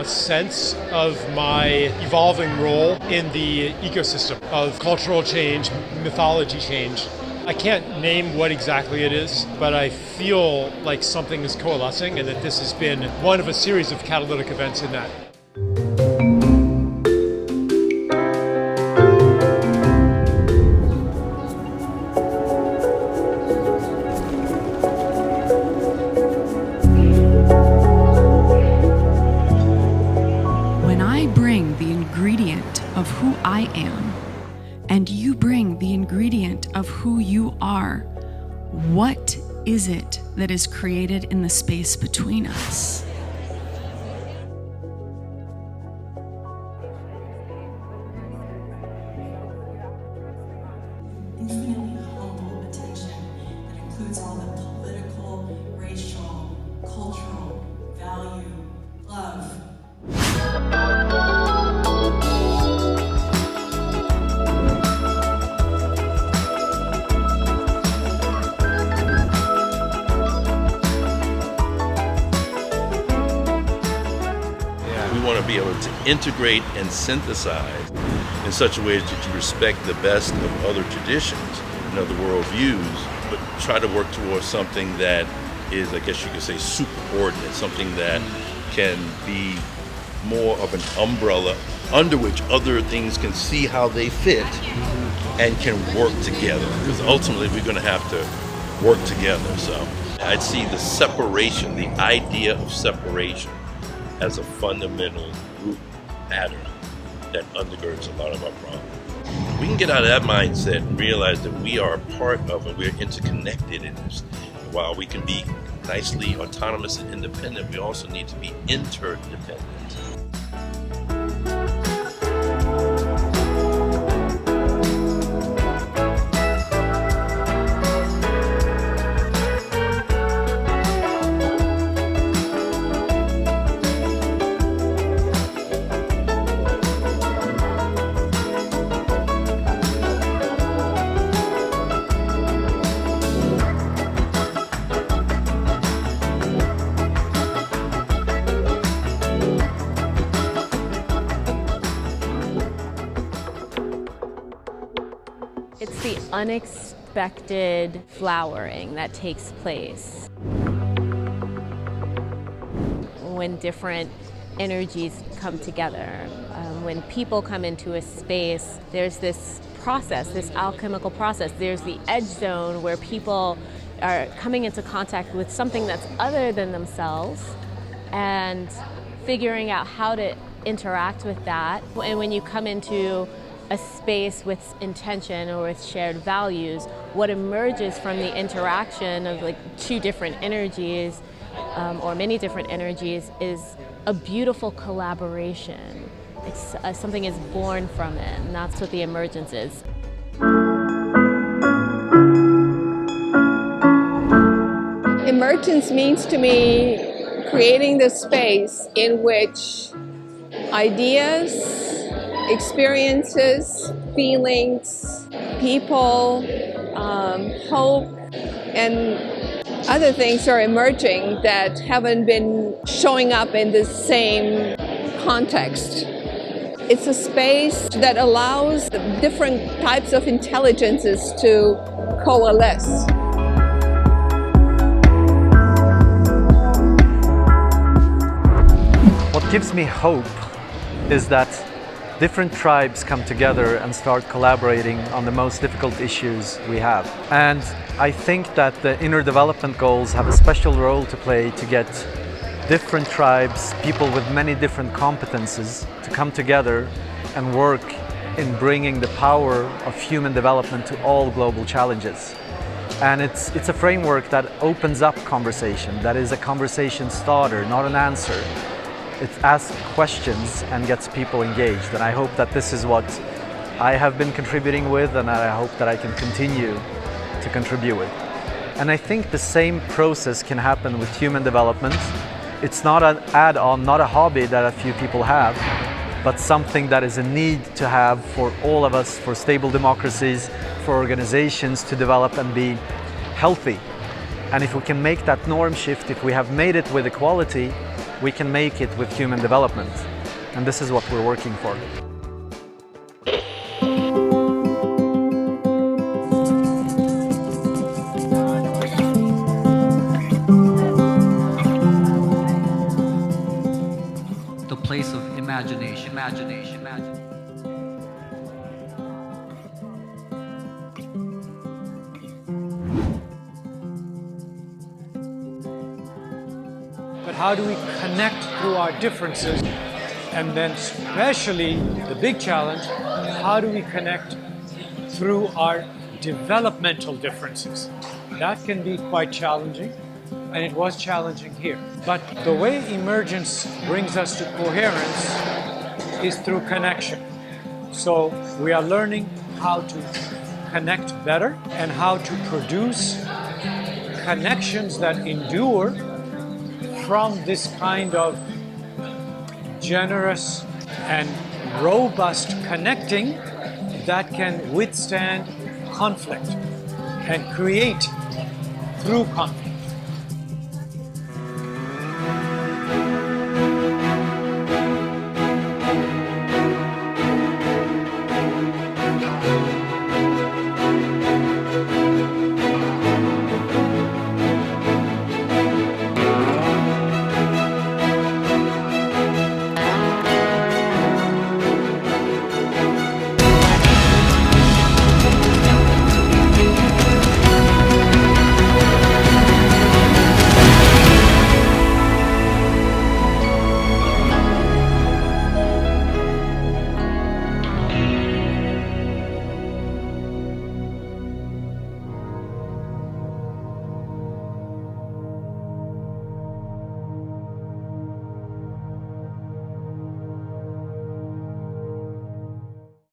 a sense of my evolving role in the ecosystem of cultural change, mythology change. I can't name what exactly it is, but I feel like something is coalescing and that this has been one of a series of catalytic events in that. When I bring the ingredient of who I am, and you bring the ingredient of who you are, what is it that is created in the space between us? Infinitely humble attention that includes all the political, racial, cultural, value, love. We want to be able to integrate and synthesize in such a way that you respect the best of other traditions and other worldviews, but try to work towards something that is, I guess you could say, superordinate, something that can be more of an umbrella under which other things can see how they fit and can work together. Because ultimately we're going to have to work together. So I'd see the separation, the idea of separation, as a fundamental root pattern that undergirds a lot of our problems. We can get out of that mindset and realize that we are a part of it, we're interconnected in this. While we can be nicely autonomous and independent, we also need to be interdependent. It's the unexpected flowering that takes place when different energies come together. When people come into a space, there's this process, this alchemical process. There's the edge zone where people are coming into contact with something that's other than themselves and figuring out how to interact with that. And when you come into a space with intention or with shared values, what emerges from the interaction of like two different energies or many different energies is a beautiful collaboration. It's something is born from it, and that's what the emergence is. Emergence means to me creating the space in which ideas, experiences, feelings, people, hope, and other things are emerging that haven't been showing up in the same context. It's a space that allows different types of intelligences to coalesce. What gives me hope is that different tribes come together and start collaborating on the most difficult issues we have. And I think that the Inner Development Goals have a special role to play to get different tribes, people with many different competences, to come together and work in bringing the power of human development to all global challenges. And it's a framework that opens up conversation, that is a conversation starter, not an answer. It asks questions and gets people engaged, and I hope that this is what I have been contributing with, and I hope that I can continue to contribute with. And I think the same process can happen with human development. It's not an add-on, not a hobby that a few people have, but something that is a need to have for all of us, for stable democracies, for organizations to develop and be healthy. And if we can make that norm shift, if we have made it with equality, we can make it with human development. And this is what we're working for. The place of imagination. But how do we connect through our differences? And then especially the big challenge, how do we connect through our developmental differences? That can be quite challenging, and it was challenging here. But the way emergence brings us to coherence is through connection. So we are learning how to connect better and how to produce connections that endure from this kind of generous and robust connecting that can withstand conflict and create through conflict.